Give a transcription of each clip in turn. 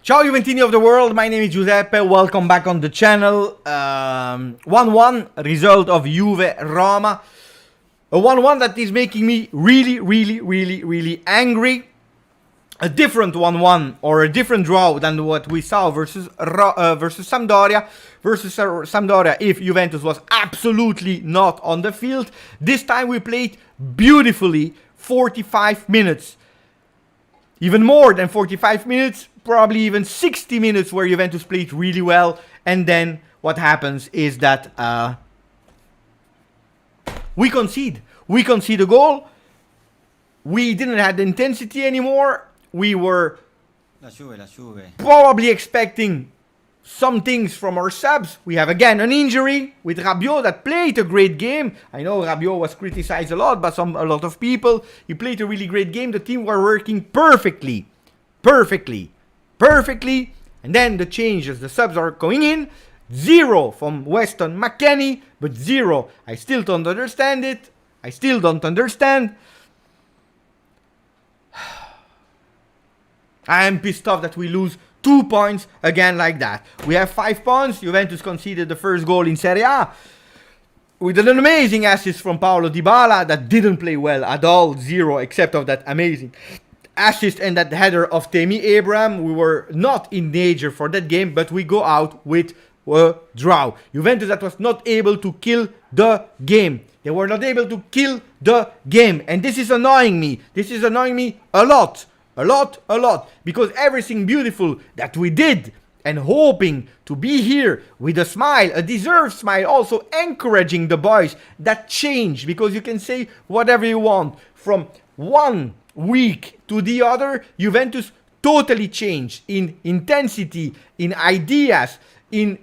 Ciao Juventini of the world, my name is Giuseppe, welcome back on the channel. 1-1 result of Juve Roma. A 1-1 that is making me really angry. A different 1-1 or a different draw than what we saw versus Sampdoria. Versus Sampdoria, if Juventus was absolutely not on the field. This time we played beautifully 45 minutes. Even more than 45 minutes, probably even 60 minutes where Juventus played really well. And then what happens is that we concede. We concede a goal. We didn't have the intensity anymore. We were probably expecting some things from our subs. We have again an injury with Rabiot that played a great game. I know Rabiot was criticized a lot by a lot of people. He played a really great game. The team were working perfectly. And then the changes, the subs are going in. 0 from Weston McKennie, but 0. I still don't understand it. I am pissed off that we lose 2 points again like that. We have 5 points. Juventus conceded the first goal in Serie A with an amazing assist from Paulo Dybala that didn't play well at all. 0 except of that amazing assist and that header of Tammy Abraham. We were not in danger for that game, but we go out with a draw. Juventus that was not able to kill the game. They were not able to kill the game. And this is annoying me. This is annoying me a lot. A lot, because everything beautiful that we did and hoping to be here with a smile, a deserved smile, also encouraging the boys, that changed, because you can say whatever you want. From one week to the other, Juventus totally changed in intensity, in ideas, in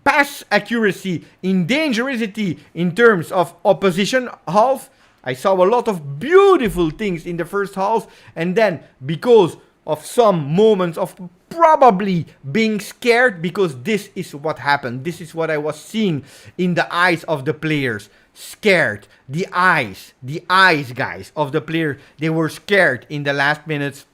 pass accuracy, in dangerousity, in terms of opposition half. I saw a lot of beautiful things in the first half, and then because of some moments of probably being scared, because this is what happened. This is what I was seeing in the eyes of the players. Scared. The eyes guys, of the players, they were scared in the last minutes,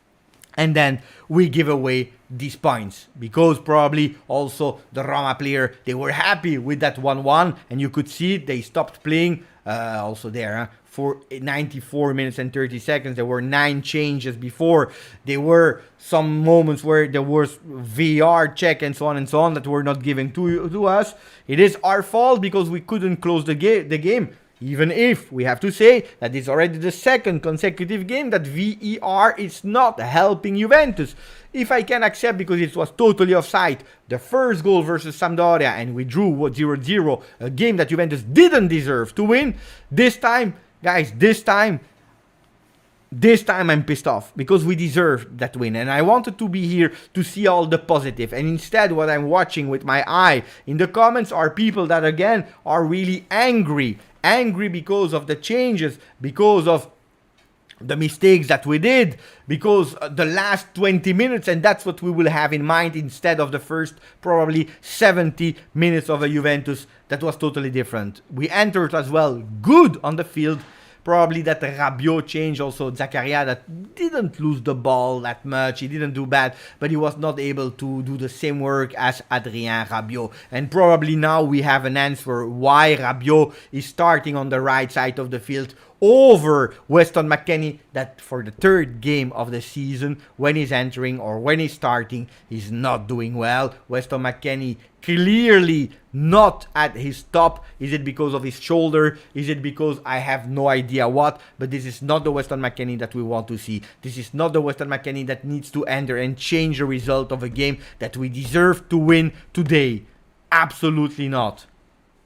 and then we give away these points, because probably also the Roma player, they were happy with that 1-1, and you could see it, they stopped playing also there, for 94 minutes and 30 seconds. There were 9 changes before. There were some moments where there was VR check and so on that were not given to us. It is our fault because we couldn't close the game. Even if we have to say that it's already the second consecutive game that VAR is not helping Juventus. If I can accept, because it was totally offside, the first goal versus Sampdoria and we drew 0-0, a game that Juventus didn't deserve to win, this time, guys, this time I'm pissed off, because we deserved that win, and I wanted to be here to see all the positive. And instead, what I'm watching with my eye in the comments are people that again are really angry because of the changes, because of the mistakes that we did, because the last 20 minutes, and that's what we will have in mind instead of the first probably 70 minutes of a Juventus that was totally different. We entered as well good on the field. Probably that Rabiot change, also Zakaria, that didn't lose the ball that much. He didn't do bad, but he was not able to do the same work as Adrien Rabiot. And probably now we have an answer why Rabiot is starting on the right side of the field over Weston McKennie, that for the third game of the season, when he's entering or when he's starting, he's not doing well. Weston McKennie clearly not at his top. Is it because of his shoulder? Is it because I have no idea what? But this is not the Weston McKennie that we want to see. This is not the Weston McKennie that needs to enter and change the result of a game that we deserve to win today. Absolutely not.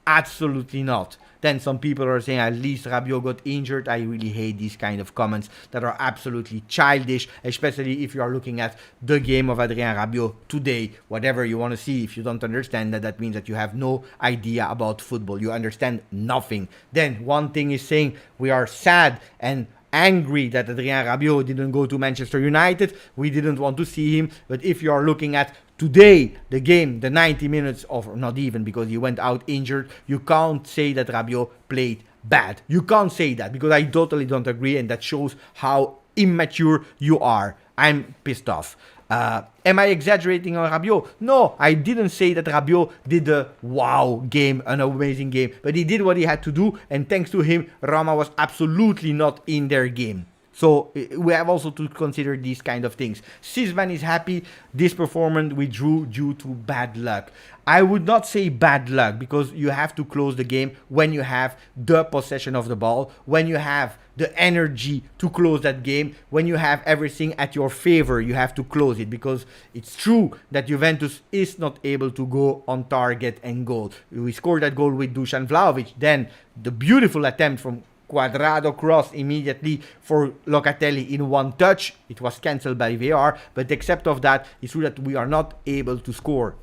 Absolutely not. Then some people are saying at least Rabiot got injured. I really hate these kind of comments that are absolutely childish, especially if you are looking at the game of Adrien Rabiot today. Whatever you want to see, if you don't understand that, that means that you have no idea about football. You understand nothing. Then one thing is saying we are sad and angry that Adrien Rabiot didn't go to Manchester United. We didn't want to see him. But if you are looking at today, the game, the 90 minutes, or not even, because he went out injured, you can't say that Rabiot played bad. You can't say that, because I totally don't agree, and that shows how immature you are. I'm pissed off. Am I exaggerating on Rabiot? No, I didn't say that Rabiot did a wow game, an amazing game, but he did what he had to do, and thanks to him, Roma was absolutely not in their game. So we have also to consider these kind of things. Sisman is happy. This performance we drew due to bad luck. I would not say bad luck, because you have to close the game when you have the possession of the ball, when you have the energy to close that game, when you have everything at your favor, you have to close it, because it's true that Juventus is not able to go on target and goal. We scored that goal with Dusan Vlahovic, then the beautiful attempt from Quadrado cross immediately for Locatelli in one touch. It was cancelled by VAR, but except of that, it's true that we are not able to score.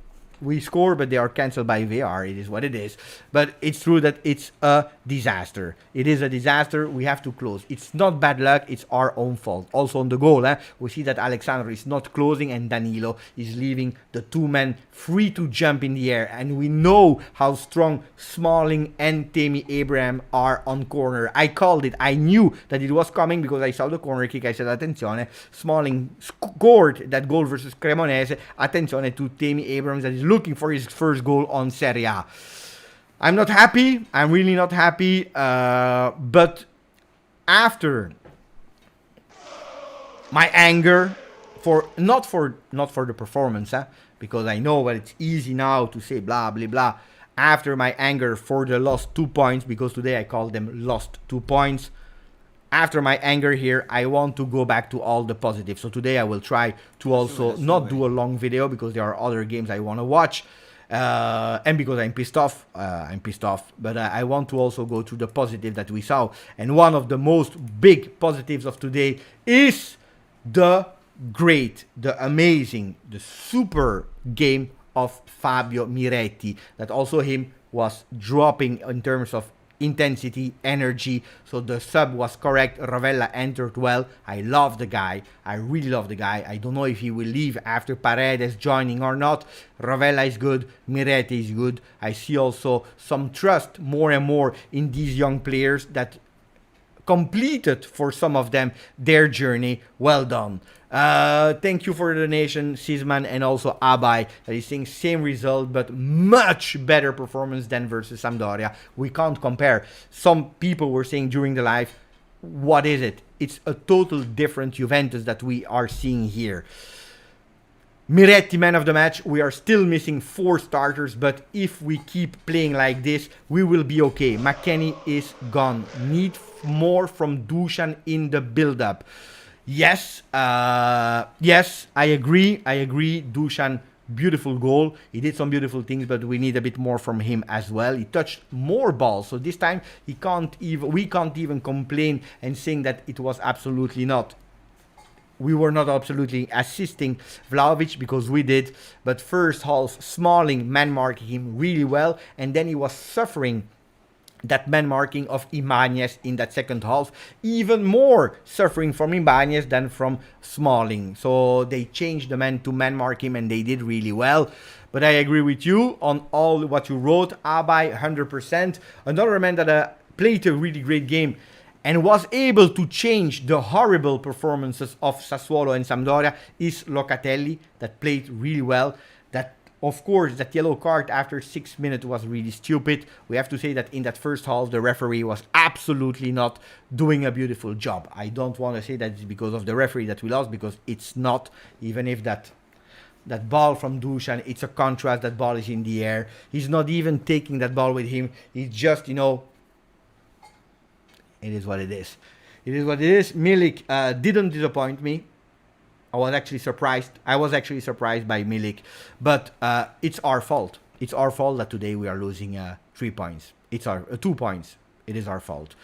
We score, but they are cancelled by VAR. It is what it is. But it's true that it's a disaster. It is a disaster. We have to close. It's not bad luck. It's our own fault. Also on the goal, we see that Alexandro is not closing and Danilo is leaving the two men free to jump in the air. And we know how strong Smalling and Tammy Abraham are on corner. I called it. I knew that it was coming because I saw the corner kick. I said, attenzione, Smalling scored that goal versus Cremonese. Attenzione to Tammy Abraham that is looking for his first goal on Serie A. I'm not happy. I'm really not happy. But after my anger not for the performance, because I know that it's easy now to say blah blah blah. After my anger for the lost 2 points, because today I called them lost 2 points. After my anger here, I want to go back to all the positives. So today I will try to also not do a long video, because there are other games I want to watch. And because I'm pissed off. But I want to also go to the positive that we saw. And one of the most big positives of today is the great, the amazing, the super game of Fabio Miretti. That also him was dropping in terms of intensity, energy. So the sub was correct. Rovella entered well. I love the guy. I really love the guy. I don't know if he will leave after Paredes joining or not. Rovella is good. Miretti is good. I see also some trust more and more in these young players that completed for some of them their journey. Well done. Thank you for the donation, Sisman, and also Abai, that is saying same result but much better performance than versus Sampdoria. We can't compare. Some people were saying during the live, what is it? It's a total different Juventus that we are seeing here. Miretti, man of the match. We are still missing 4 starters, but if we keep playing like this, we will be okay. McKennie is gone. Need more from Dusan in the build-up. Yes, yes, I agree. Dusan, beautiful goal. He did some beautiful things, but we need a bit more from him as well. He touched more balls, so this time we can't even complain and saying that it was absolutely not. We were not absolutely assisting Vlahovic, because we did. But first half, Smalling man marking him really well, and then he was suffering that man marking of Ibanez in that second half, even more suffering from Ibanez than from Smalling. So they changed the man to man mark him, and they did really well. But I agree with you on all what you wrote, Abai, 100%. Another man that played a really great game and was able to change the horrible performances of Sassuolo and Sampdoria is Locatelli, that played really well. That, of course, that yellow card after 6 minutes was really stupid. We have to say that in that first half, the referee was absolutely not doing a beautiful job. I don't want to say that it's because of the referee that we lost, because it's not. Even if that ball from Dusan, it's a contrast, that ball is in the air. He's not even taking that ball with him. He's just, it is what it is. It is what it is. Milik didn't disappoint me. I was actually surprised by Milik. But it's our fault. It's our fault that today we are losing 3 points. It's our 2 points. It is our fault.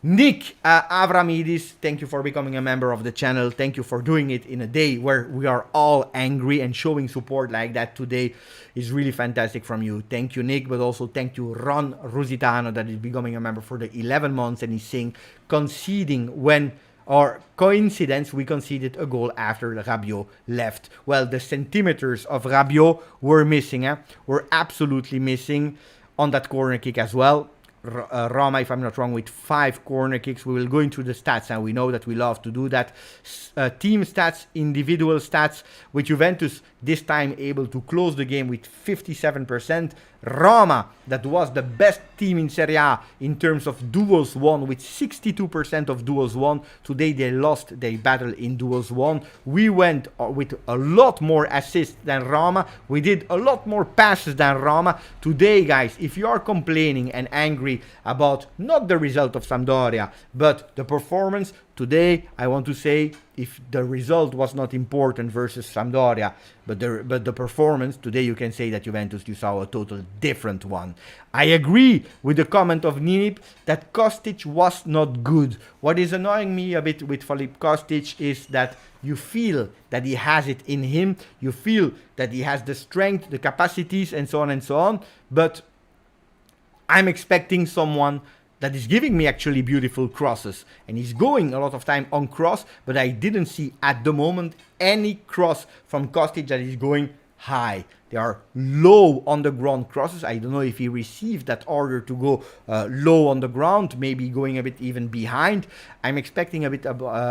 Nick Avramidis, thank you for becoming a member of the channel. Thank you for doing it in a day where we are all angry, and showing support like that today is really fantastic from you. Thank you, Nick, but also thank you, Ron Rusitano, that is becoming a member for the 11 months, and he's saying conceding when, or coincidence, we conceded a goal after Rabiot left. Well, the centimeters of Rabiot were missing. Were absolutely missing on that corner kick as well. Roma, if I'm not wrong, with 5 corner kicks. We will go into the stats, and we know that we love to do that. Team stats, individual stats, with Juventus this time able to close the game with 57%. Roma, that was the best team in Serie A in terms of duels won, with 62% of duels won. Today they lost their battle in duels won. We went with a lot more assists than Roma. We did a lot more passes than Roma. Today, guys, if you are complaining and angry about not the result of Sampdoria, but the performance, today I want to say, if the result was not important versus Sampdoria, but the performance, today you can say that Juventus, you saw a total different one. I agree with the comment of Ninip that Kostic was not good. What is annoying me a bit with Filip Kostic is that you feel that he has it in him, you feel that he has the strength, the capacities, and so on, but I'm expecting someone that is giving me actually beautiful crosses, and he's going a lot of time on cross, but I didn't see at the moment any cross from Kostic that is going high. They are low on the ground crosses. I don't know if he received that order to go low on the ground, maybe going a bit even behind. I'm expecting a bit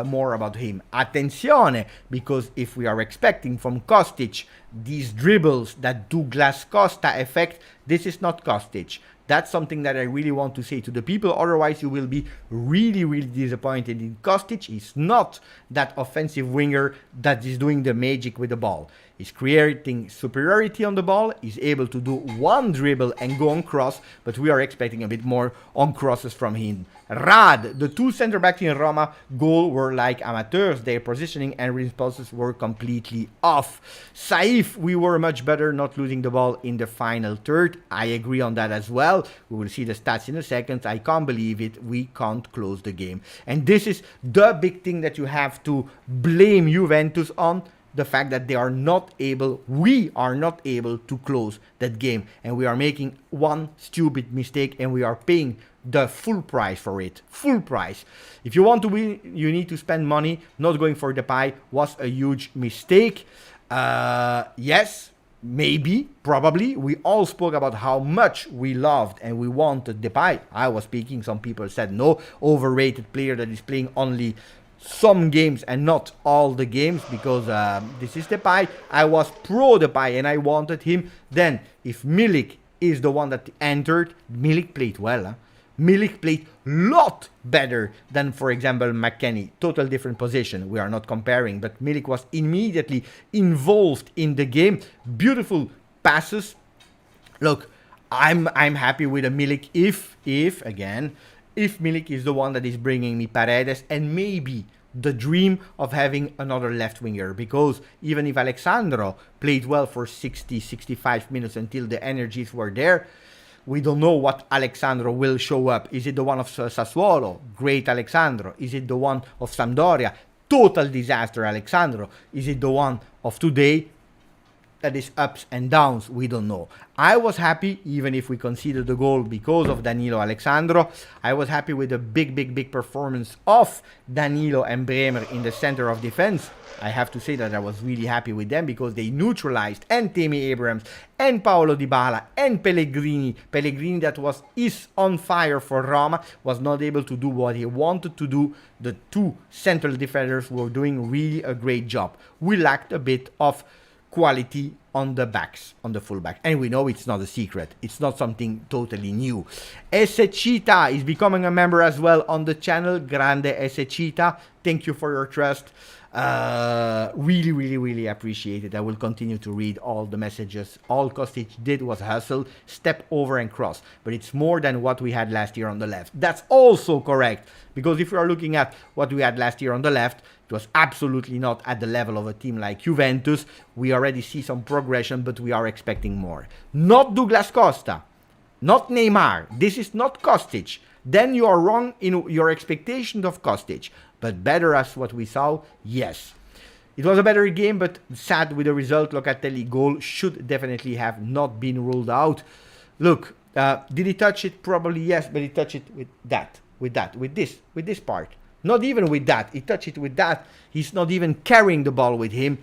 more about him. Attenzione, because if we are expecting from Kostic these dribbles that Douglas Costa effect, this is not Kostic. That's something that I really want to say to the people. Otherwise, you will be really, really disappointed in Kostic. He's not that offensive winger that is doing the magic with the ball. He's creating superiority on the ball. He's able to do one dribble and go on cross, but we are expecting a bit more on crosses from him. Rad, the 2 center backs in Roma goal were like amateurs. Their positioning and responses were completely off. Saif, we were much better not losing the ball in the final third. I agree on that as well. We will see the stats in a second. I can't believe it. We can't close the game. And this is the big thing that you have to blame Juventus on. The fact that we are not able to close that game. And we are making one stupid mistake and we are paying the full price for it. Full price. If you want to win, you need to spend money. Not going for Depay was a huge mistake. Yes, maybe, probably. We all spoke about how much we loved and we wanted Depay. I was speaking. Some people said no, overrated player that is playing only some games and not all the games, because this is Depay. I was pro Depay and I wanted him. Then if Milik is the one that entered, Milik played well. Huh? Milik played lot better than, for example, McKennie. Total different position. We are not comparing, but Milik was immediately involved in the game. Beautiful passes. Look, I'm happy with a Milik if Milik is the one that is bringing me Paredes and maybe the dream of having another left winger, because even if Alexandro played well for 60-65 minutes until the energies were there, we don't know what Alexandro will show up. Is it the one of Sassuolo? Great Alexandro. Is it the one of Sampdoria? Total disaster Alexandro. Is it the one of today? That is ups and downs, we don't know. I was happy, even if we conceded the goal because of Danilo Alexandro. I was happy with the big performance of Danilo and Bremer in the center of defense. I have to say that I was really happy with them because they neutralized and Tammy Abrams and Paolo Dybala and Pellegrini. Pellegrini that is on fire for Roma, was not able to do what he wanted to do. The 2 central defenders were doing really a great job. We lacked a bit of quality on the backs, on the fullback. And we know it's not a secret. It's not something totally new. Esechita is becoming a member as well on the channel. Grande Esechita. Thank you for your trust. Really appreciate it. I will continue to read all the messages. All Kostic did was hustle, step over and cross. But it's more than what we had last year on the left. That's also correct. Because if we are looking at what we had last year on the left, it was absolutely not at the level of a team like Juventus. We already see some progression, but we are expecting more. Not Douglas Costa. Not Neymar. This is not Kostic. Then you are wrong in your expectations of Kostic. But better as what we saw, yes. It was a better game, but sad with the result. Locatelli goal should definitely have not been ruled out. Look, did he touch it? Probably yes, but he touched it with this part. Not even with that. He touched it with that. He's not even carrying the ball with him.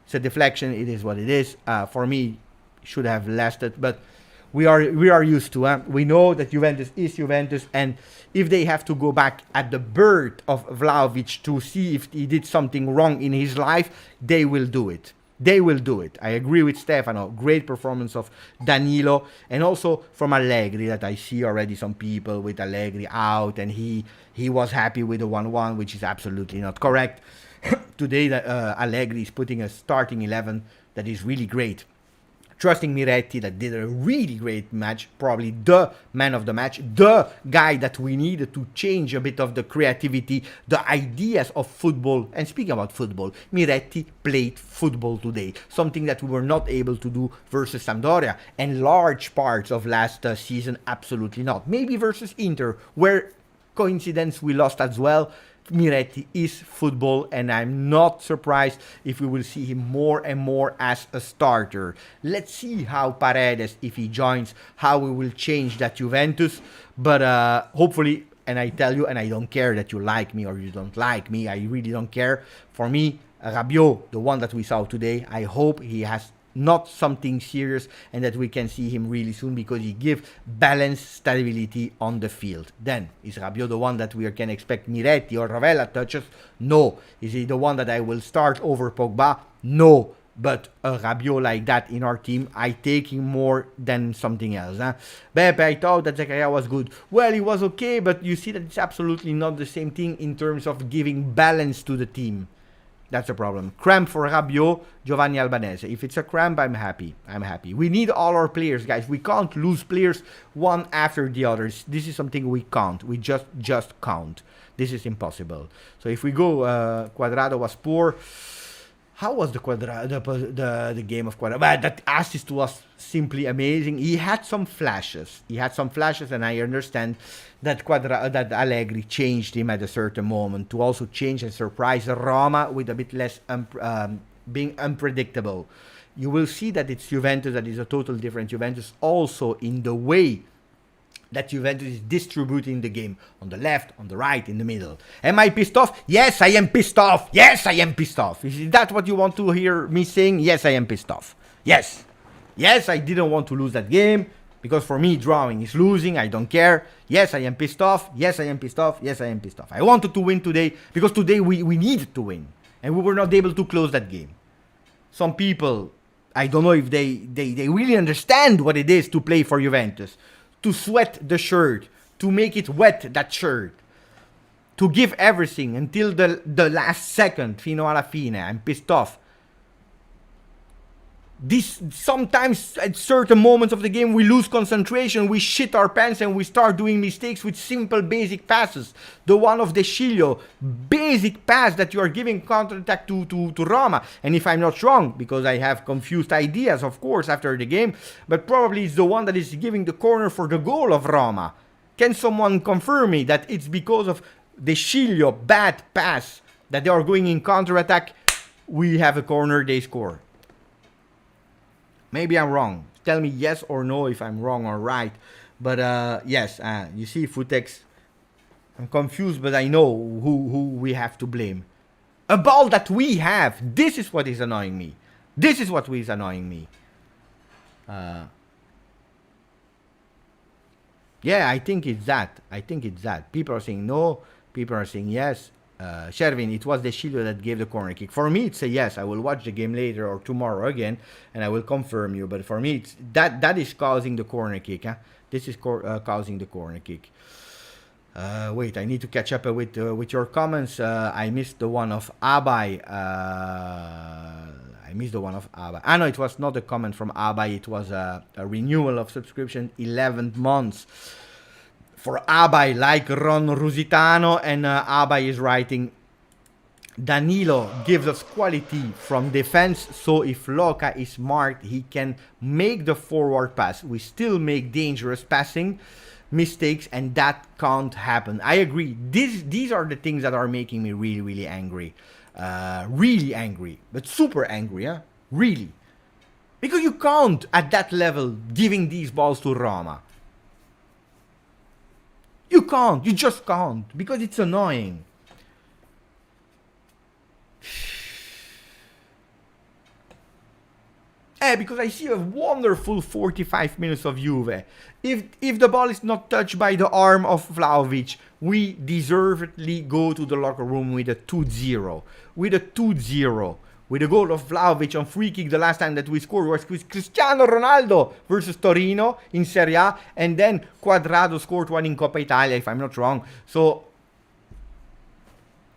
It's a deflection. It is what it is. For me, it should have lasted. But we are used to. We know that Juventus is Juventus, and if they have to go back at the birth of Vlahovic to see if he did something wrong in his life, they will do it. They will do it. I agree with Stefano. Great performance of Danilo, and also from Allegri, that I see already some people with Allegri out, and he was happy with the 1-1, which is absolutely not correct. Today, Allegri is putting a starting 11 that is really great. Trusting Miretti, that did a really great match, probably the man of the match, the guy that we needed to change a bit of the creativity, the ideas of football. And speaking about football, Miretti played football today, something that we were not able to do versus Sampdoria, and large parts of last season, absolutely not. Maybe versus Inter, where coincidence we lost as well. Miretti is football, and I'm not surprised if we will see him more and more as a starter. Let's see how Paredes, if he joins, how we will change that Juventus. But hopefully, and I tell you, and I don't care that you like me or you don't like me, I really don't care. For me, Rabiot, the one that we saw today, I hope he has not something serious, and that we can see him really soon, because he gives balanced stability on the field. Then, is Rabiot the one that we can expect Miretti or Ravella touches? No. Is he the one that I will start over Pogba? No. But a Rabiot like that in our team, I take him more than something else. Beppe, I thought that Zakaria was good. Well, he was okay, but you see that it's absolutely not the same thing in terms of giving balance to the team. That's a problem. Cramp for Rabiot, Giovanni Albanese. If it's a cramp, I'm happy. I'm happy. We need all our players, guys. We can't lose players one after the others. This is something we can't. We just can't. This is impossible. So if we go, Cuadrado was poor. How was the game of Cuadrado? Well, that assist was simply amazing. He had some flashes. And I understand that that Allegri changed him at a certain moment to also change and surprise Roma with a bit less being unpredictable. You will see that it's Juventus that is a total different Juventus, also in the way that Juventus is distributing the game on the left, on the right, in the middle. Am I pissed off? Yes, I am pissed off. Yes, I am pissed off. Is that what you want to hear me saying? Yes, I am pissed off. Yes. Yes, I didn't want to lose that game, because for me, drawing is losing. I don't care. Yes, I am pissed off. Yes, I am pissed off. Yes, I am pissed off. I wanted to win today, because today we needed to win, and we were not able to close that game. Some people, I don't know if they really understand what it is to play for Juventus. To sweat the shirt, to make it wet, that shirt, to give everything until the last second, fino alla fine. I'm pissed off. Sometimes at certain moments of the game we lose concentration, we shit our pants, and we start doing mistakes with simple basic passes. The one of De Sciglio, basic pass that you are giving counter-attack to Roma. And if I'm not wrong, because I have confused ideas of course after the game, but probably it's the one that is giving the corner for the goal of Roma. Can someone confirm me that it's because of De Sciglio bad pass that they are going in counter-attack? We have a corner, they score. Maybe I'm wrong. Tell me yes or no if I'm wrong or right. But yes, you see, Futex, I'm confused, but I know who we have to blame. A ball that we have. This is what is annoying me. This is what is annoying me. Yeah, I think it's that. People are saying no. People are saying yes. Shervin, it was De Sciglio that gave the corner kick. For me, it's a yes. I will watch the game later or tomorrow again, and I will confirm you. But for me, it's that is causing the corner kick. This is causing the corner kick. Wait, I need to catch up with your comments. I missed the one of Abai. No, it was not a comment from Abai. It was a renewal of subscription, 11 months. For Abai, like Ron Rusitano, and Abai is writing, Danilo gives us quality from defense, so if Loca is smart, he can make the forward pass. We still make dangerous passing mistakes, and that can't happen. I agree. These are the things that are making me really, really angry. Really angry, but super angry, really. Because you can't, at that level, giving these balls to Roma. You can't. You just can't. Because it's annoying. Because I see a wonderful 45 minutes of Juve. If the ball is not touched by the arm of Vlahovic, we deservedly go to the locker room with a 2-0. With a 2-0. With a goal of Vlahovic on free kick. The last time that we scored was with Cristiano Ronaldo versus Torino in Serie A. And then Quadrado scored one in Coppa Italia, if I'm not wrong. So,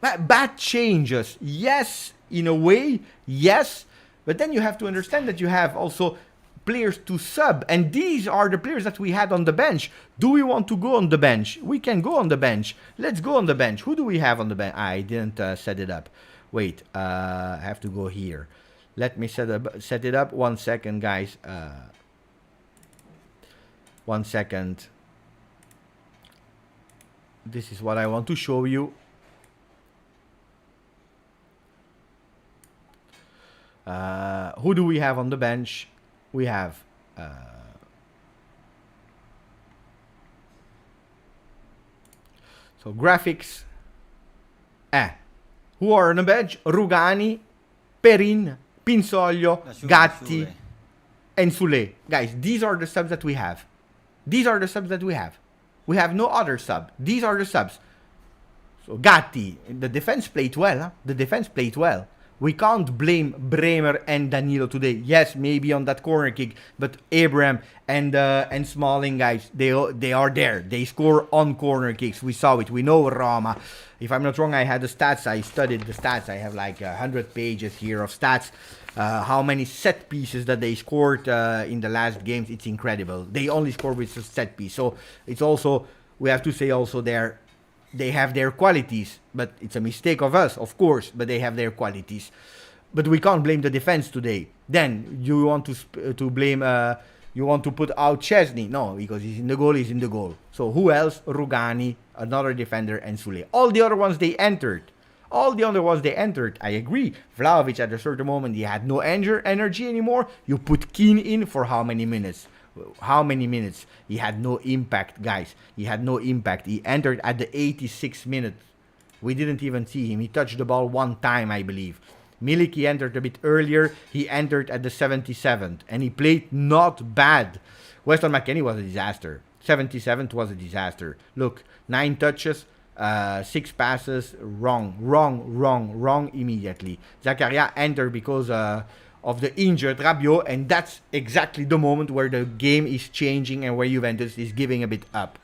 bad changes. Yes, in a way, yes. But then you have to understand that you have also players to sub. And these are the players that we had on the bench. Do we want to go on the bench? We can go on the bench. Let's go on the bench. Who do we have on the bench? I didn't set it up. Wait, I have to go here. Let me set it up. 1 second, guys. 1 second. This is what I want to show you. Who do we have on the bench? We have so graphics. Who are on the bench? Rugani, Perin, Pinsoglio, Gatti, and Sule. Guys, these are the subs that we have. These are the subs that we have. We have no other sub. These are the subs. So Gatti, the defense played well. Huh? The defense played well. We can't blame Bremer and Danilo today. Yes, maybe on that corner kick, but Abraham and Smalling, guys, they are there. They score on corner kicks. We saw it. We know Roma. If I'm not wrong, I had the stats. I studied the stats. I have like 100 pages here of stats. How many set pieces that they scored in the last games? It's incredible. They only scored with a set piece. So it's also, we have to say also they have their qualities, but it's a mistake of us, of course, but they have their qualities. But we can't blame the defense today. Then you want to blame, you want to put out Chesney. No, because he's in the goal, he's in the goal. So who else? Rugani, another defender, and Sule. All the other ones, they entered. All the other ones, they entered. I agree. Vlahovic, at a certain moment, he had no energy anymore. You put Keane in for how many minutes? How many minutes? He had no impact, guys. He had no impact. He entered at the 86th minute. We didn't even see him. He touched the ball one time, I believe. Milik, he entered a bit earlier. He entered at the 77th. And he played not bad. Weston McKennie was a disaster. 77th was a disaster. Look, 9 touches, 6 passes. Wrong immediately. Zakaria entered because of the injured Rabiot, and that's exactly the moment where the game is changing and where Juventus is giving a bit up.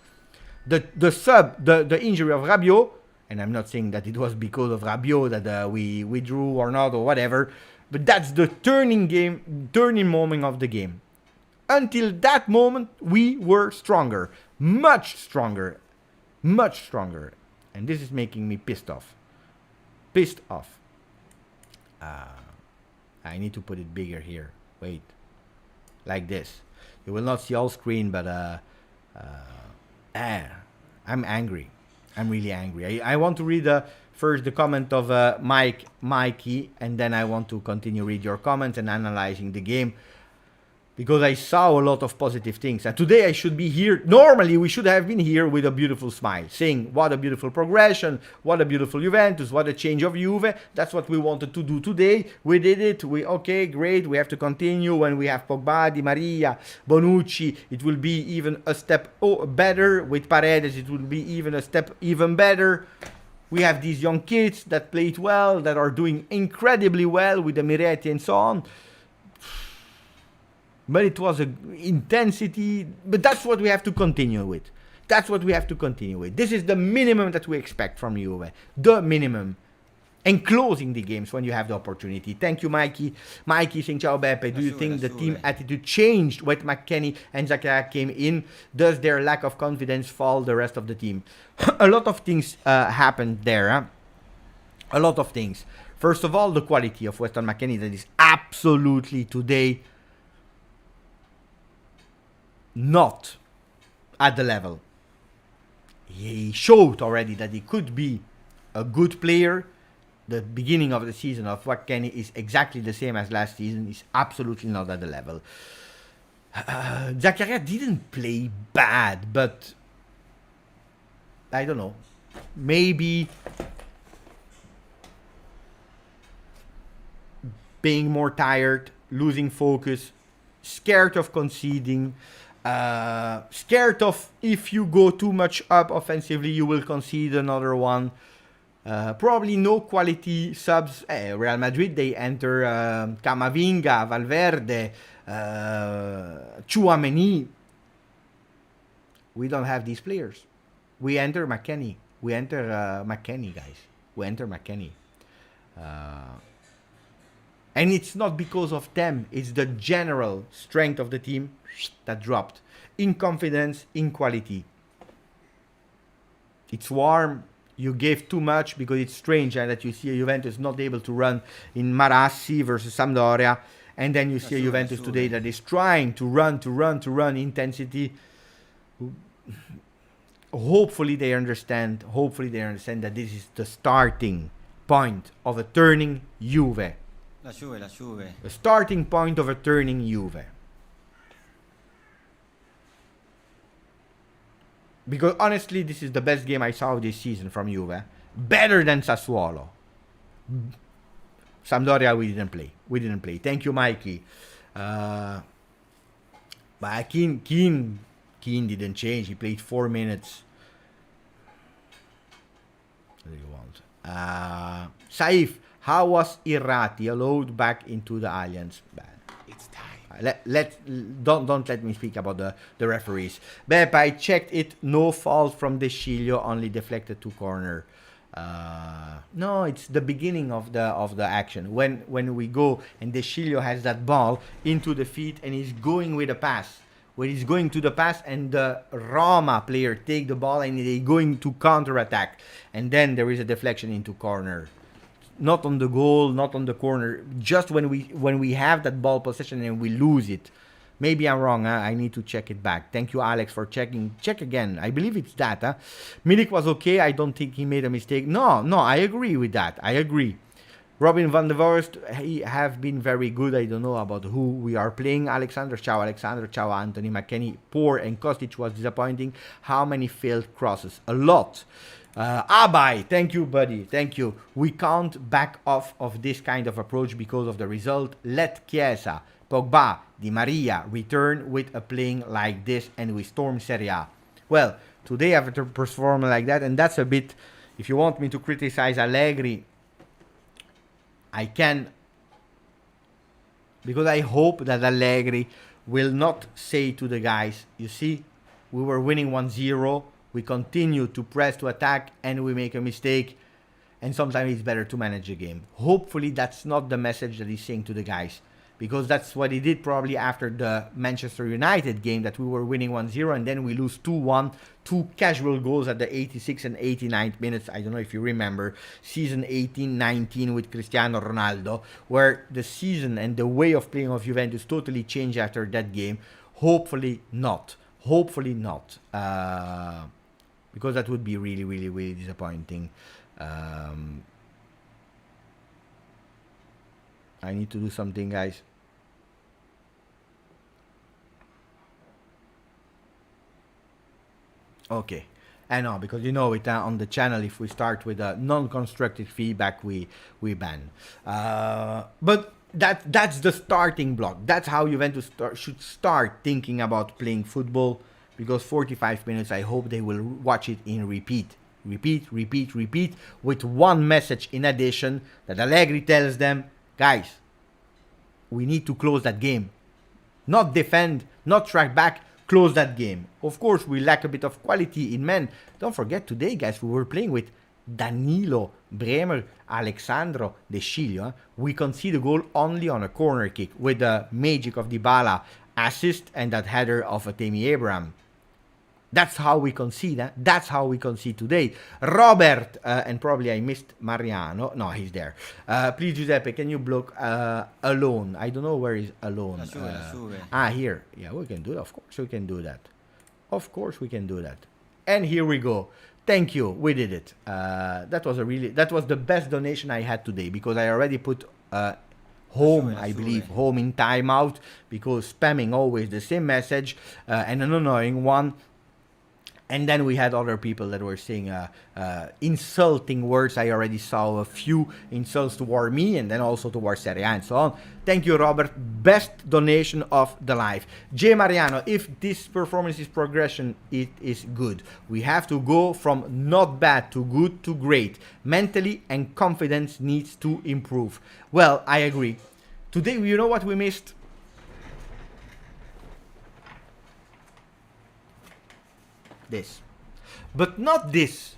The injury of Rabiot, and I'm not saying that it was because of Rabiot that we withdrew or not or whatever, but that's the turning moment of the game. Until that moment, we were stronger, much stronger, and this is making me pissed off. I need to put it bigger here. Wait. Like this. You will not see all screen, but I'm angry. I'm really angry. I want to read first the comment of Mikey, and then I want to continue read your comments and analyzing the game. Because I saw a lot of positive things. And today I should be here. Normally we should have been here with a beautiful smile. Saying what a beautiful progression. What a beautiful Juventus. What a change of Juve. That's what we wanted to do today. We did it. Okay, great. We have to continue. When we have Pogba, Di Maria, Bonucci, it will be even a step better. With Paredes, it will be even a step even better. We have these young kids that played well. That are doing incredibly well with the Miretti and so on. But it was an intensity. But that's what we have to continue with. This is the minimum that we expect from Juve. The minimum. And closing the games when you have the opportunity. Thank you, Mikey. Mikey saying, Ciao Beppe. Do you think the team attitude changed when McKennie and Zakaria came in? Does their lack of confidence fall the rest of the team? A lot of things happened there. Huh? A lot of things. First of all, the quality of Weston McKennie that is absolutely today not at the level. He showed already that he could be a good player. The beginning of the season of McKennie is exactly the same as last season. He's absolutely not at the level. Zakaria didn't play bad, but I don't know. Maybe being more tired, losing focus, scared of conceding, scared of if you go too much up offensively, you will concede another one. Probably no quality subs. Real Madrid, they enter Camavinga, Valverde, Tchouaméni. We don't have these players. We enter McKennie. McKennie, guys. We enter McKennie. And it's not because of them. It's the general strength of the team that dropped. In confidence, in quality. It's warm. You gave too much because it's strange that you see a Juventus not able to run in Marassi versus Sampdoria. And then you see a Juventus today that is trying to run intensity. Hopefully they understand that this is the starting point of a turning Juve. La Juve. The starting point of a turning Juve. Because honestly, this is the best game I saw this season from Juve. Better than Sassuolo. Sampdoria, we didn't play. Thank you, Mikey. But Keane didn't change. He played 4 minutes. What do you want? Saif, how was Irrati allowed back into the Allianz? Bad. It's time. Don't let me speak about the referees. Beppe, I checked it. No fault from De Sciglio, only deflected to corner. No, it's the beginning of the action. When we go and De Sciglio has that ball into the feet and he's going with a pass. Where he's going to the pass and the Roma player take the ball and they're going to counter-attack. And then there is a deflection into corner. Not on the goal, not on the corner. Just when we have that ball possession and we lose it. Maybe I'm wrong. I need to check it back. Thank you, Alex, for checking. Check again. I believe it's that. Milik was okay. I don't think he made a mistake. No, I agree with that. I agree. Robin van der Vorst, he have been very good. I don't know about who we are playing. Alexander, ciao Anthony, McKennie, poor, and Kostic was disappointing. How many failed crosses? A lot. Abai, thank you, buddy. Thank you. We can't back off of this kind of approach because of the result. Let Chiesa, Pogba, Di Maria return with a playing like this and we storm Serie A. Well, today after performing like that, and that's a bit, if you want me to criticize Allegri, I can, because I hope that Allegri will not say to the guys, you see, we were winning 1-0, we continue to press to attack and we make a mistake and sometimes it's better to manage the game. Hopefully that's not the message that he's saying to the guys, because that's what he did probably after the Manchester United game, that we were winning 1-0 and then we lose 2-1, 2 casual goals at the 86th and 89th minutes. I don't know if you remember season 18-19 with Cristiano Ronaldo, where the season and the way of playing of Juventus totally changed after that game. Hopefully not. Because that would be really, really, really disappointing. I need to do something, guys. Okay. I know, because you know it on the channel, if we start with a non-constructive feedback, we ban. But that's the starting block. That's how Juventus should start thinking about playing football, because 45 minutes, I hope they will watch it in repeat, with one message in addition, that Allegri tells them, guys, we need to close that game. Not defend, not track back, close that game. Of course, we lack a bit of quality in men. Don't forget today, guys, we were playing with Danilo, Bremer, Alexandro, De Sciglio. We conceded a goal only on a corner kick with the magic of Dybala assist and that header of Tammy Abraham. That's how we concede. That's how we concede today. Robert, and probably I missed Mariano. No, he's there. Please, Giuseppe, can you block alone? I don't know where is alone. Here. Yeah, we can do it. Of course we can do that. And here we go. Thank you. We did it. That was the best donation I had today, because I already put home, I believe, home in timeout, because spamming always the same message and an annoying one. And then we had other people that were saying insulting words. I already saw a few insults toward me and then also towards Serie A and so on. Thank you, Robert. Best donation of the life. J. Mariano, if this performance is progression, it is good. We have to go from not bad to good to great. Mentally and confidence needs to improve. Well, I agree. Today, you know what we missed? This. But not this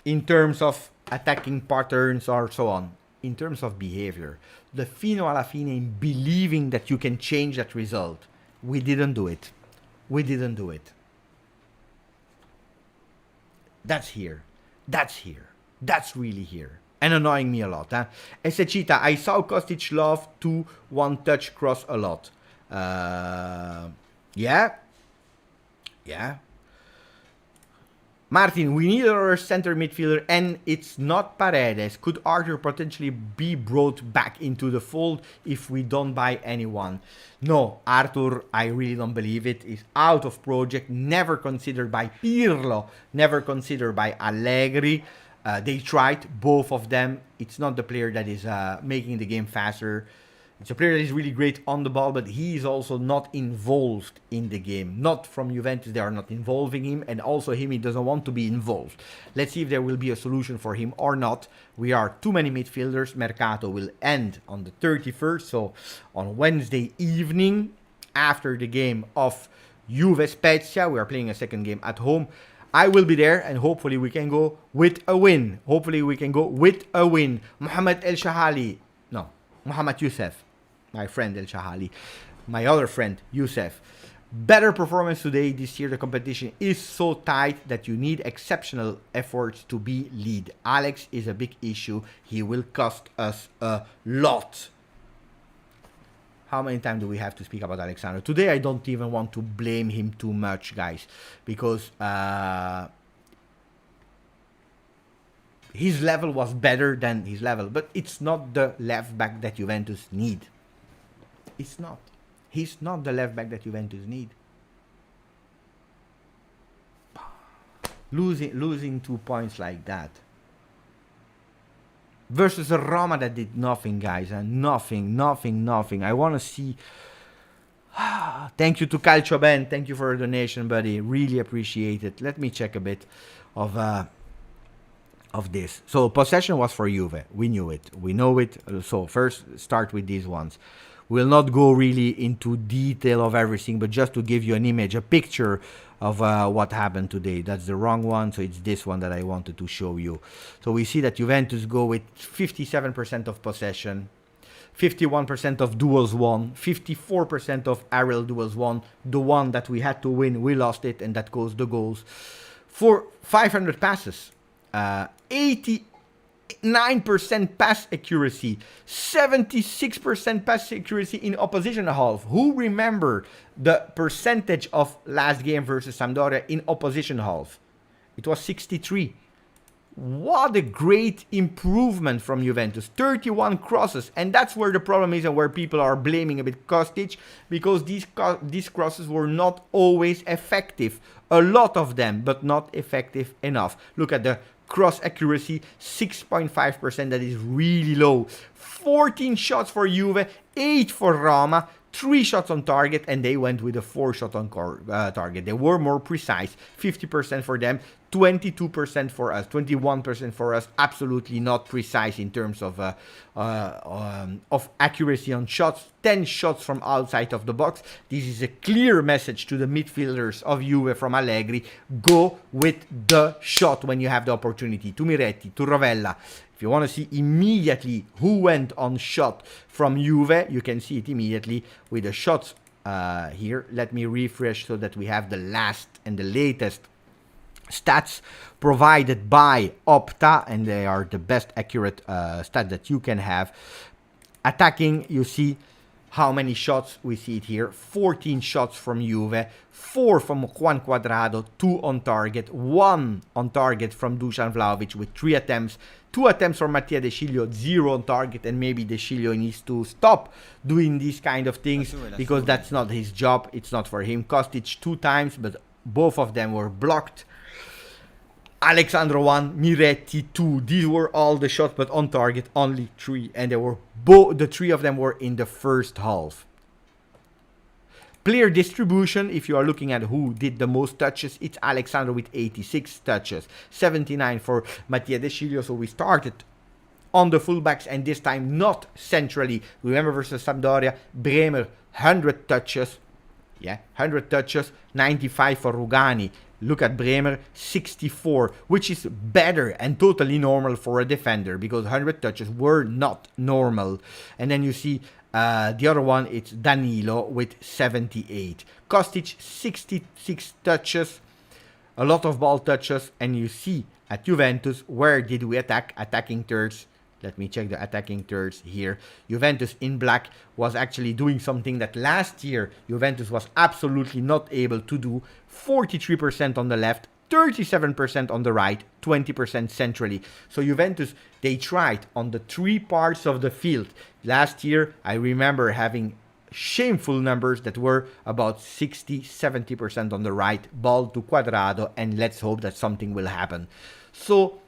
in terms of attacking patterns or so on. In terms of behavior. The fino alla fine in believing that you can change that result. We didn't do it. We didn't do it. That's here. That's here. That's really here. And annoying me a lot. Huh? Esechita, I saw Kostic love to one-touch cross a lot. Yeah. Yeah. Martin, we need our center midfielder and it's not Paredes. Could Arthur potentially be brought back into the fold if we don't buy anyone? No, Arthur, I really don't believe it. Is out of project, never considered by Pirlo, never considered by Allegri. They tried, both of them. It's not the player that is making the game faster. It's a player that is really great on the ball, but he is also not involved in the game. Not from Juventus, they are not involving him, and also him, he doesn't want to be involved. Let's see if there will be a solution for him or not. We are too many midfielders. Mercato will end on the 31st, so on Wednesday evening, after the game of Juve Spezia, we are playing a second game at home. I will be there, and hopefully we can go with a win. Hopefully we can go with a win. Mohamed El Shahali. No, Mohamed Youssef. My friend El Shahali. My other friend, Youssef. Better performance today. This year the competition is so tight that you need exceptional efforts to be lead. Alex is a big issue. He will cost us a lot. How many times do we have to speak about Alexander? Today I don't even want to blame him too much, guys. Because his level was better than his level. But it's not the left back that Juventus need. It's not. He's not the left back that Juventus need. Losing 2 points like that. Versus a Roma that did nothing, guys. Nothing. I want to see... Thank you to Calcio Ben. Thank you for a donation, buddy. Really appreciate it. Let me check a bit of this. So possession was for Juve. We knew it. We know it. So first start with these ones. We'll not go really into detail of everything, but just to give you an image, a picture of what happened today. That's the wrong one, so it's this one that I wanted to show you. So we see that Juventus go with 57% of possession, 51% of duels won, 54% of aerial duels won. The one that we had to win, we lost it, and that goes the goals. For 500 passes, 89% pass accuracy, 76% pass accuracy in opposition half. Who remember the percentage of last game versus Sampdoria in opposition half? It was 63. What a great improvement from Juventus. 31 crosses, and that's where the problem is and where people are blaming a bit Kostic, because these crosses were not always effective. A lot of them, but not effective enough. Look at the cross accuracy, 6.5%. That is really low. 14 shots for Juve, 8 for Roma, 3 shots on target, and they went with a 4 shot on target. They were more precise. 50% for them, 22% for us, 21% for us. Absolutely not precise in terms of accuracy on shots. 10 shots from outside of the box. This is a clear message to the midfielders of Juve from Allegri. Go with the shot when you have the opportunity. To Miretti, to Rovella. If you want to see immediately who went on shot from Juve, you can see it immediately with the shots here. Let me refresh so that we have the last and the latest stats provided by Opta, and they are the best accurate stats that you can have. Attacking, you see how many shots. We see it here. 14 shots from Juve, 4 from Juan Cuadrado, 2 on target, 1 on target from Dusan Vlahovic with 3 attempts. 2 attempts from Mattia De Sciglio, 0 on target, and maybe De Sciglio needs to stop doing these kind of things because that's not his job. It's not for him. Kostic 2 times, but Both of them were blocked. Alexandro 1, Miretti 2. These were all the shots, but on target only 3. And they were the 3 of them were in the first half. Player distribution, if you are looking at who did the most touches, it's Alexandro with 86 touches. 79 for Mattia De Sciglio. So we started on the fullbacks and this time not centrally. Remember versus Sampdoria, Bremer 100 touches. Yeah, 100 touches, 95 for Rugani. Look at Bremer, 64, which is better and totally normal for a defender because 100 touches were not normal. And then you see the other one, it's Danilo with 78. Kostic, 66 touches, a lot of ball touches. And you see at Juventus, where did we attack? Attacking thirds. Let me check the attacking thirds here. Juventus in black was actually doing something that last year Juventus was absolutely not able to do. 43% on the left, 37% on the right, 20% centrally. So Juventus, they tried on the 3 parts of the field. Last year, I remember having shameful numbers that were about 60-70% on the right, ball to Quadrado, and let's hope that something will happen. So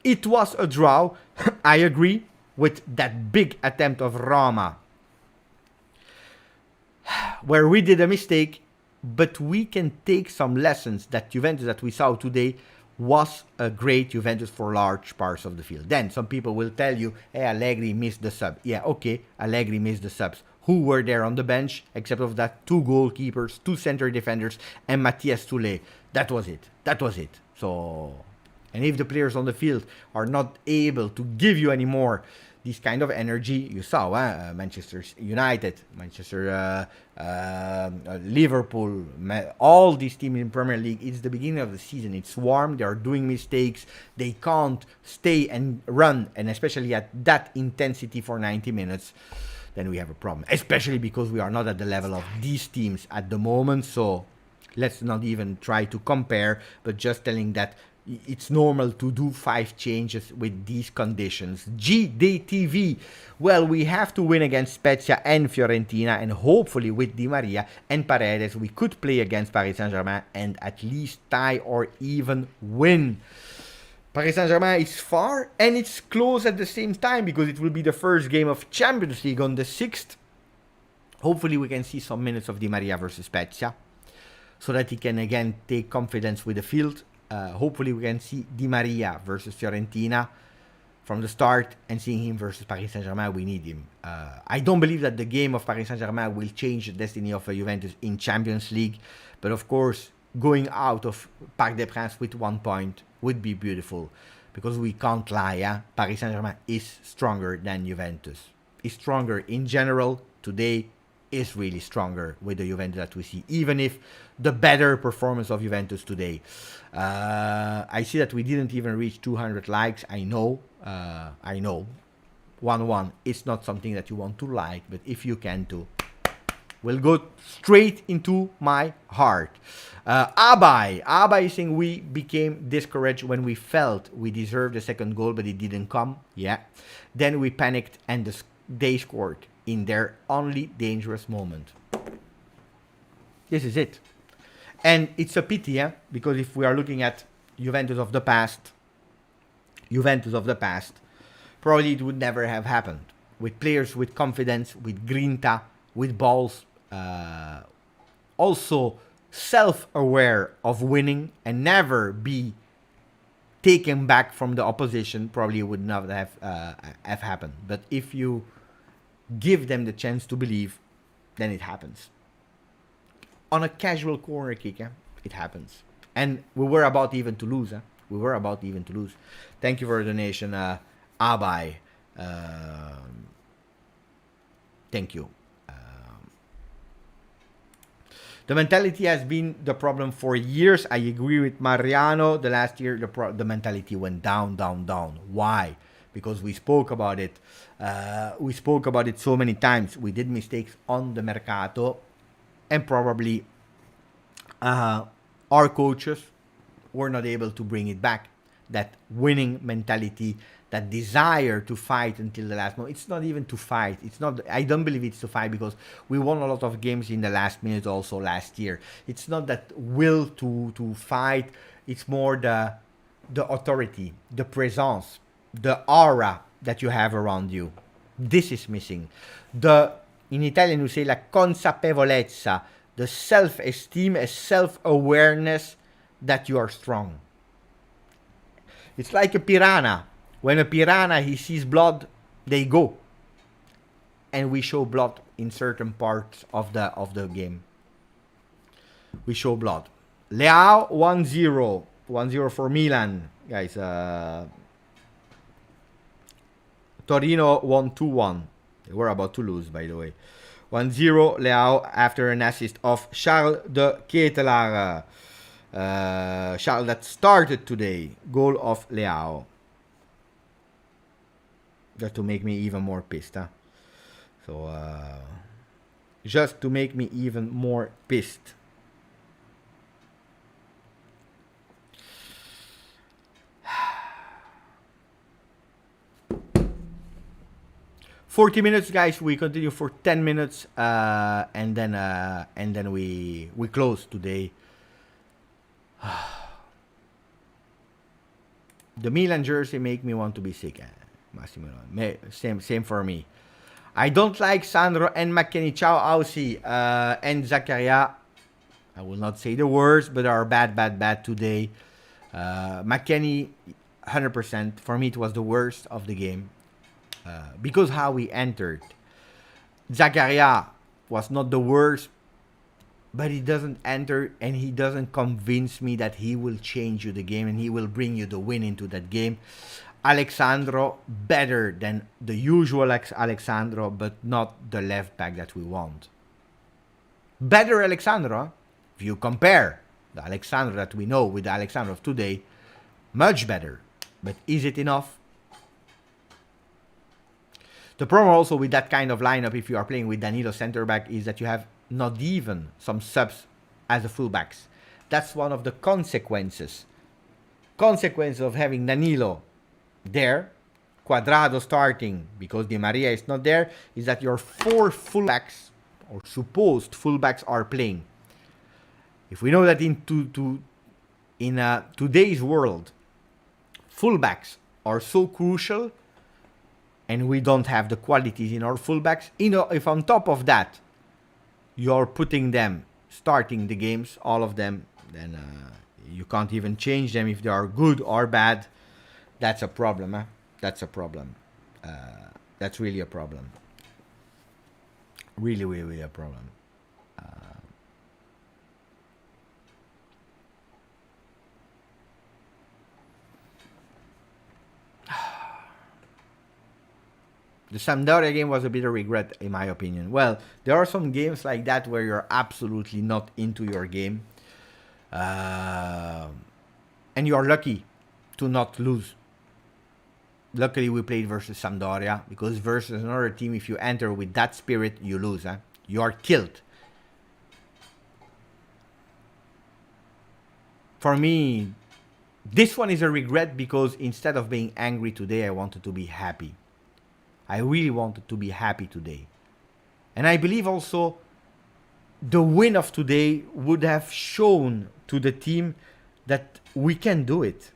it was a draw. I agree with that big attempt of Roma, where we did a mistake, but we can take some lessons that Juventus that we saw today was a great Juventus for large parts of the field. Then some people will tell you, hey, Allegri missed the sub. Yeah, okay, Allegri missed the subs. Who were there on the bench, except of that 2 goalkeepers, 2 center defenders, and Matthias Soulé. That was it. That was it. So, and if the players on the field are not able to give you anymore this kind of energy, you saw Manchester United, Liverpool, all these teams in Premier League, it's the beginning of the season, it's warm, they are doing mistakes, they can't stay and run, and especially at that intensity for 90 minutes, then we have a problem, especially because we are not at the level of these teams at the moment. So let's not even try to compare, but just telling that it's normal to do 5 changes with these conditions. GJustjuve. Well, we have to win against Spezia and Fiorentina, and hopefully with Di Maria and Paredes, we could play against Paris Saint-Germain and at least tie or even win. Paris Saint-Germain is far and it's close at the same time because it will be the first game of Champions League on the 6th. Hopefully we can see some minutes of Di Maria versus Spezia so that he can again take confidence with the field. Hopefully we can see Di Maria versus Fiorentina from the start, and seeing him versus Paris Saint-Germain, we need him. I don't believe that the game of Paris Saint-Germain will change the destiny of Juventus in Champions League, but of course going out of Parc des Princes with 1 point would be beautiful, because we can't lie, Paris Saint-Germain is stronger than Juventus. Is stronger in general. Today is really stronger with the Juventus that we see, even if the better performance of Juventus today. I see that we didn't even reach 200 likes. I know. 1-1 is not something that you want to like, but if you can too, will go straight into my heart. Abai is saying we became discouraged when we felt we deserved the second goal, but it didn't come. Yeah. Then we panicked and they scored in their only dangerous moment. This is it. And it's a pity, because if we are looking at Juventus of the past, probably it would never have happened. With players with confidence, with grinta, with balls, also self-aware of winning and never be taken back from the opposition, probably would not have happened. But if you give them the chance to believe, then it happens. On a casual corner kick, it happens. And we were about even to lose. Thank you for the donation, Abai. Thank you. The mentality has been the problem for years. I agree with Mariano. The last year, the mentality went down. Why? Because we spoke about it. We spoke about it so many times. We did mistakes on the mercato, and probably our coaches were not able to bring it back. That winning mentality that desire to fight until the last moment. It's not even to fight. It's not. I don't believe it's to fight because we won a lot of games in the last minute also last year. It's not that will to fight. It's more the authority, the presence, the aura that you have around you. This is missing. In Italian we say la consapevolezza, the self-esteem and self-awareness that you are strong. It's like a piranha. When a piranha, he sees blood, they go. And we show blood in certain parts of the game. We show blood. Leao 1-0. 1-0 for Milan. Guys, Torino 1-2-1. They were about to lose, by the way. 1-0 Leao after an assist of Charles de Ketelaere. Charles that started today. Goal of Leao. Just to make me even more pissed, huh? So, just to make me even more pissed. $40 guys. We continue for 10 minutes, and then we close today. The Milan jersey make me want to be sick. Massimo, same for me. I don't like Sandro and McKennie. Ciao Aussie and Zakaria. I will not say the words, but are bad today. McKennie, 100%. For me, it was the worst of the game. Because how he entered. Zakaria was not the worst, but he doesn't enter and he doesn't convince me that he will change you the game and he will bring you the win into that game. Alexandro, better than the usual Alexandro, but not the left back that we want. Better Alexandro, if you compare the Alexandro that we know with the Alexandro of today, much better. But is it enough? The problem also with that kind of lineup, if you are playing with Danilo center back, is that you have not even some subs as the fullbacks. That's one of the consequences. Consequences of having Danilo there, Cuadrado starting because Di Maria is not there, is that your 4 fullbacks or supposed fullbacks are playing. If we know that in today's world, fullbacks are so crucial, and we don't have the qualities in our fullbacks, if on top of that you're putting them starting the games, all of them, then you can't even change them if they are good or bad. That's a problem, huh? That's a problem. That's really a problem. Really, really, really a problem. The Sampdoria game was a bit of regret, in my opinion. Well, there are some games like that where you're absolutely not into your game. And you are lucky to not lose. Luckily, we played versus Sampdoria, because versus another team, if you enter with that spirit, you lose. Huh? You are killed. For me, this one is a regret because instead of being angry today, I wanted to be happy. I really wanted to be happy today. And I believe also the win of today would have shown to the team that we can do it.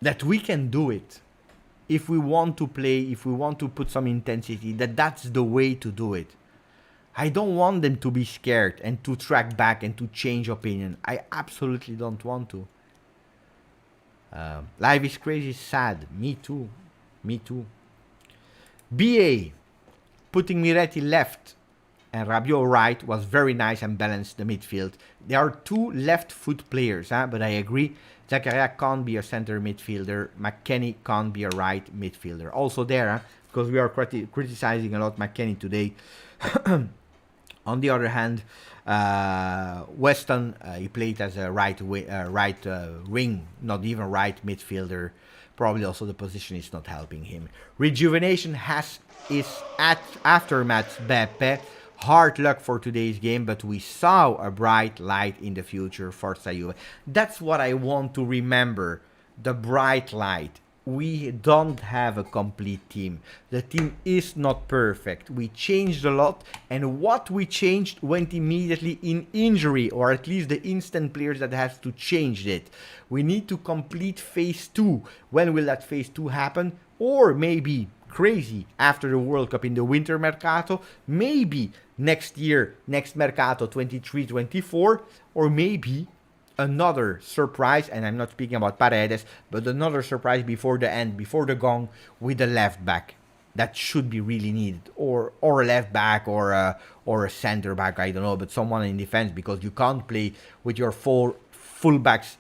That we can do it. If we want to play, if we want to put some intensity, that's the way to do it. I don't want them to be scared and to track back and to change opinion. I absolutely don't want to. Life is crazy, sad. Me too. Me too. BA, putting Miretti left and Rabiot right was very nice and balanced the midfield. There are 2 left foot players, but I agree. Zakaria can't be a center midfielder. McKennie can't be a right midfielder. Also there, because we are criticizing a lot McKennie today. On the other hand, Weston, he played as a right wing, not even right midfielder. Probably also the position is not helping him. Rejuvenation is at aftermath, Beppe. Hard luck for today's game, but we saw a bright light in the future for Juve. That's what I want to remember the bright light. We don't have a complete team. The team is not perfect. We changed a lot, and what we changed went immediately in injury, or at least the instant players that have to change it. We need to complete phase 2. When will that phase 2 happen? Or maybe crazy after the World Cup in the winter mercato, maybe next year, next mercato 23-24, or maybe another surprise, and I'm not speaking about Paredes, but another surprise before the end, before the gong, with the left back. That should be really needed, or a left back, or a center back, I don't know, but someone in defense, because you can't play with your 4 fullbacks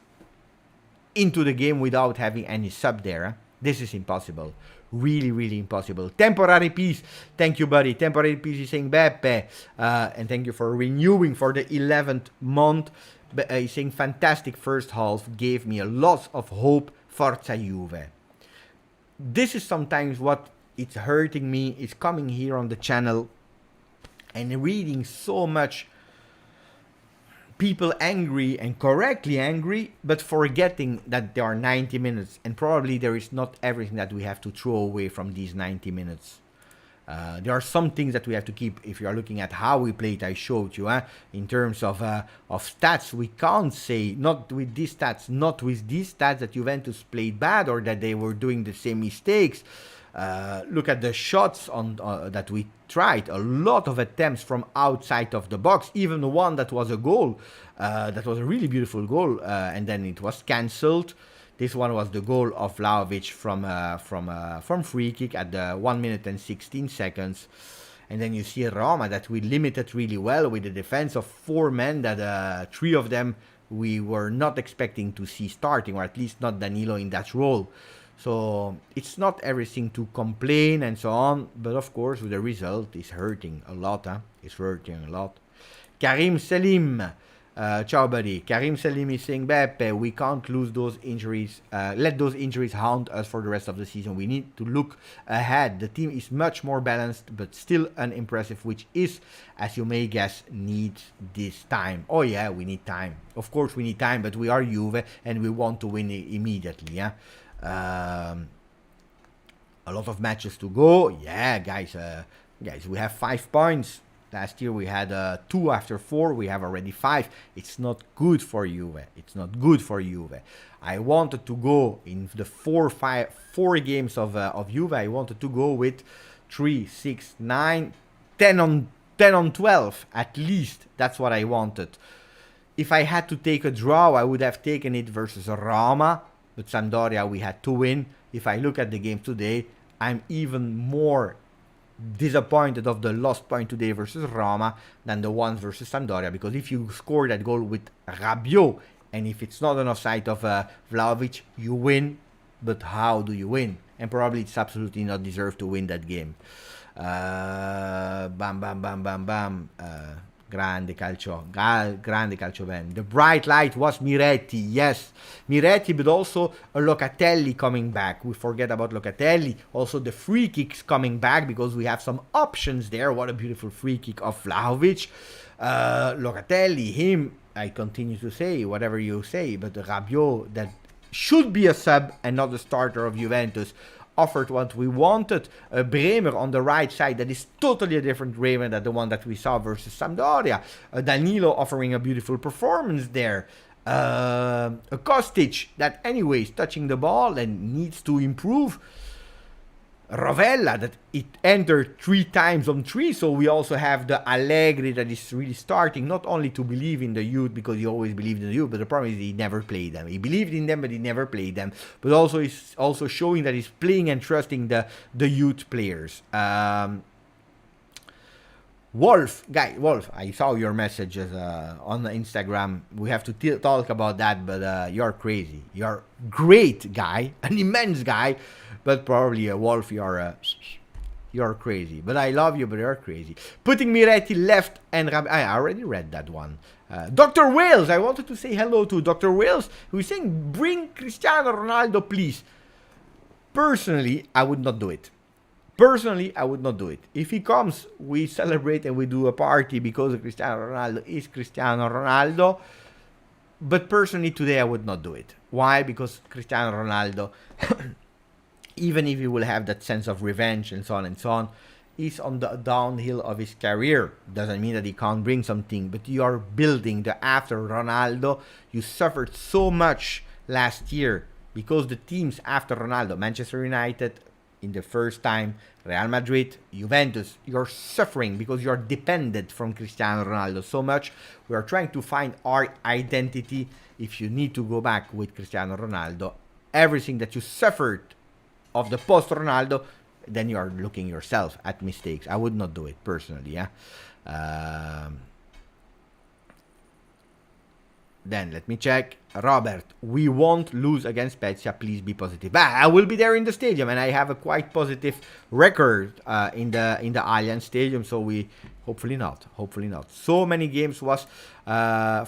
into the game without having any sub there. Huh? This is impossible. Really, really impossible. Temporary peace. Thank you, buddy. Temporary peace is saying Beppe. And thank you for renewing for the 11th month. He's saying fantastic first half. Gave me a lot of hope. Forza Juve. This is sometimes what it's hurting me. Is coming here on the channel and reading so much people angry, and correctly angry, but forgetting that there are 90 minutes, and probably there is not everything that we have to throw away from these 90 minutes. There are some things that we have to keep. If you are looking at how we played, I showed you, in terms of stats, we can't say, not with these stats, that Juventus played bad or that they were doing the same mistakes. Look at the shots on that we tried. A lot of attempts from outside of the box. Even the one that was a goal. That was a really beautiful goal. And then it was cancelled. This one was the goal of Vlahovic from free kick at the 1 minute and 16 seconds. And then you see Roma that we limited really well with a defense of 4 men that 3 of them we were not expecting to see starting, or at least not Danilo in that role. So it's not everything to complain and so on, but of course the result is hurting a lot. It's hurting a lot. Karim Selim, ciao buddy. Karim Selim is saying, Beppe, we can't lose those injuries. Let those injuries haunt us for the rest of the season. We need to look ahead. The team is much more balanced, but still unimpressive, which is, as you may guess, needs this time. Oh yeah, we need time. Of course we need time, but we are Juve and we want to win immediately. Yeah. A lot of matches to go. Yeah, guys, we have 5 points. Last year we had 2 after 4. We have already 5. It's not good for Juve. It's not good for Juve. I wanted to go in the 4 games of Juve. I wanted to go with 3, 6, 9, 10 on 12 at least. That's what I wanted. If I had to take a draw, I would have taken it versus Roma. But Sampdoria, we had to win. If I look at the game today, I'm even more disappointed of the lost point today versus Roma than the ones versus Sampdoria. Because if you score that goal with Rabiot, and if it's not an offside of Vlahovic, you win. But how do you win? And probably it's absolutely not deserved to win that game. Bam, bam, bam, bam, bam. Grande calcio band. The bright light was Miretti, yes, Miretti, but also a Locatelli coming back. We forget about Locatelli. Also the free kicks coming back because we have some options there. What a beautiful free kick of Vlahovic. Locatelli, him, I continue to say whatever you say, but Rabiot, that should be a sub and not the starter of Juventus, offered what we wanted. Bremer on the right side, that is totally a different Bremer than the one that we saw versus Sampdoria. Danilo offering a beautiful performance there. A Kostic that anyways touching the ball and needs to improve. Rovella that it entered 3 times on 3, so we also have the Allegri that is really starting, not only to believe in the youth, because he always believed in the youth, but the problem is he never played them. He believed in them, but he never played them. But also he's also showing that he's playing and trusting the youth players. Wolf, I saw your messages on Instagram. We have to talk about that, but you're crazy. You're great guy, an immense guy, but probably a Wolf, you're crazy. But I love you, but you're crazy. Putting Miretti left and I already read that one. Dr. Wales, I wanted to say hello to Dr. Wales, who is saying, bring Cristiano Ronaldo, please. Personally, I would not do it. If he comes, we celebrate and we do a party because Cristiano Ronaldo is Cristiano Ronaldo. But personally, today I would not do it. Why? Because Cristiano Ronaldo, even if he will have that sense of revenge and so on, is on the downhill of his career. Doesn't mean that he can't bring something, but you are building the after Ronaldo. You suffered so much last year because the teams after Ronaldo, Manchester United in the first time, Real Madrid, Juventus, you're suffering because you're dependent from Cristiano Ronaldo so much. We are trying to find our identity. If you need to go back with Cristiano Ronaldo, everything that you suffered of the post Ronaldo, then you are looking yourself at mistakes. I would not do it personally. Yeah. Then let me check. Robert, we won't lose against Spezia. Please be positive. I will be there in the stadium, and I have a quite positive record in the Allianz Stadium. So we hopefully not. So many games was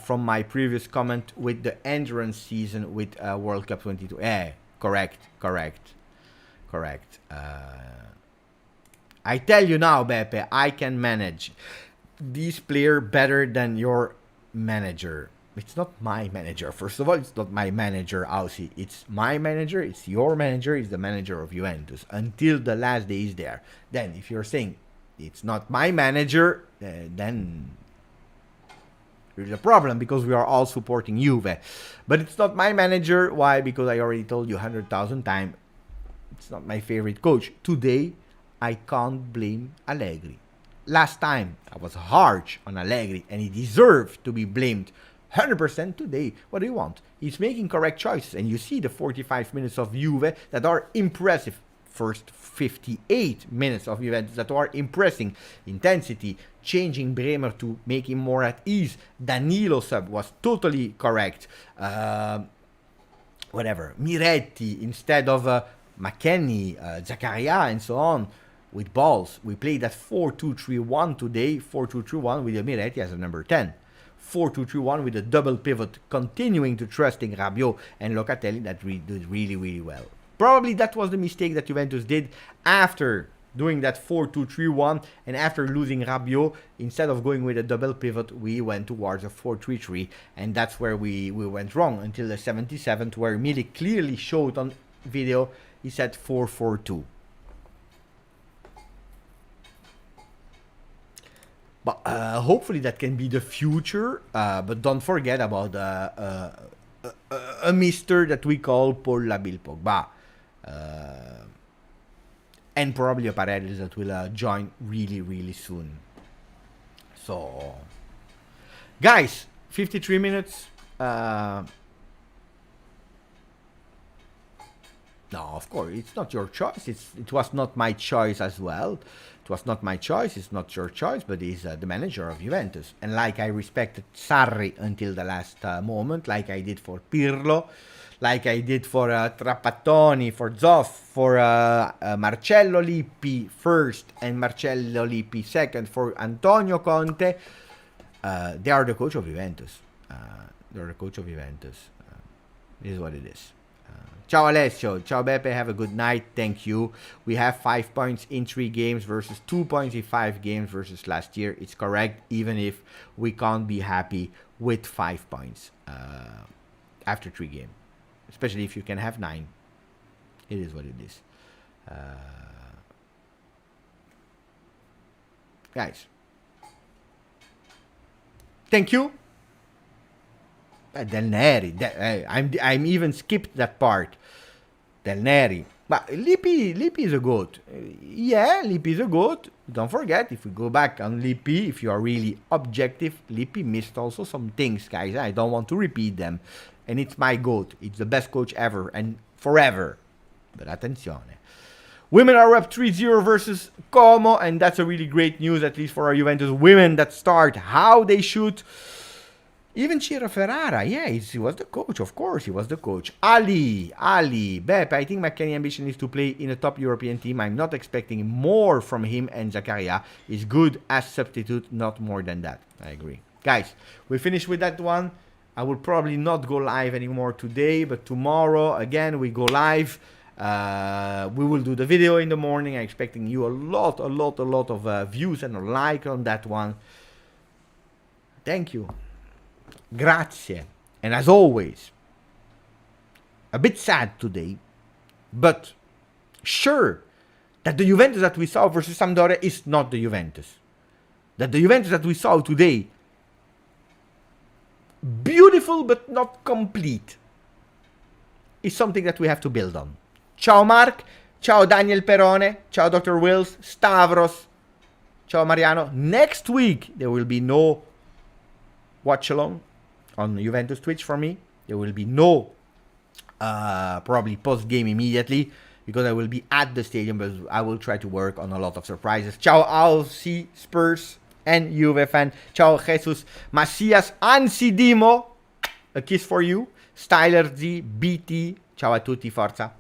from my previous comment with the endurance season with World Cup 22. Correct. I tell you now, Beppe, I can manage this player better than your manager. It's not my manager. First of all, it's not my manager, Aussie. It's my manager. It's your manager. It's the manager of Juventus until the last day is there. Then, if you're saying it's not my manager, then there's a problem because we are all supporting Juve. But it's not my manager. Why? Because I already told you 100,000 times. It's not my favorite coach. Today, I can't blame Allegri. Last time, I was harsh on Allegri, and he deserved to be blamed 100% today. What do you want? He's making correct choices, and you see the 45 minutes of Juve that are impressive. First 58 minutes of Juventus that are impressing. Intensity, changing Bremer to make him more at ease. Danilo sub was totally correct. Miretti instead of McKennie, Zakaria, and so on. With balls, we played that 4-2-3-1 today. 4-2-3-1 with Miretti as a number 10. 4-2-3-1 with a double pivot, continuing to trust in Rabiot and Locatelli that did really well. Probably that was the mistake that Juventus did after doing that 4-2-3-1 and after losing Rabiot. Instead of going with a double pivot, we went towards a 4-3-3, and that's where we went wrong until the 77th, where Milik clearly showed on video he said 4-4-2. But hopefully that can be the future. But don't forget about a mister that we call Paul Labil Pogba. And probably a Paredes that will join really soon. So, guys, 53 minutes. No, of course, it's not your choice. It was not my choice as well. It was not my choice. It's not your choice, but he's the manager of Juventus. And like I respected Sarri until the last moment, like I did for Pirlo, like I did for Trapattoni, for Zoff, for Marcello Lippi first and Marcello Lippi second, for Antonio Conte, they are the coach of Juventus. They're the coach of Juventus. This is what it is. Ciao Alessio, ciao Beppe, have a good night, thank you. We have 5 points in 3 games versus 2 points in 5 games versus last year. It's correct, even if we can't be happy with 5 points after 3 games. Especially if you can have 9. It is what it is. Guys, thank you. Del Neri. I'm even skipped that part. Del Neri. But Lippi is a goat. Yeah, Lippi is a goat. Don't forget, if we go back on Lippi, if you are really objective, Lippi missed also some things, guys. I don't want to repeat them. And it's my goat. It's the best coach ever and forever. But attenzione. Women are up 3-0 versus Como, and that's a really great news, at least for our Juventus women that start how they should. Even Ciro Ferrara, yeah, he was the coach, of course, he was the coach. Ali, Beppe, I think McKennie's ambition is to play in a top European team. I'm not expecting more from him, and Zakaria is good as substitute, not more than that. I agree. Guys, we finished with that one. I will probably not go live anymore today, but tomorrow, again, we go live. We will do the video in the morning. I'm expecting you a lot of views and a like on that one. Thank you. Grazie. And as always, a bit sad today, but sure that the Juventus that we saw versus Sampdoria is not the Juventus. That the Juventus that we saw today, beautiful but not complete, is something that we have to build on. Ciao Mark, ciao Daniel Perone, ciao Dr. Wills, Stavros, ciao Mariano. Next week there will be no watch along on Juventus Twitch for me. There will be no probably post game immediately, because I will be at the stadium, but I will try to work on a lot of surprises. Ciao Alci, Spurs and Juve fan. Ciao Jesus, Macias, Ansidimo, a kiss for you. Styler Z, BT, ciao a tutti, forza.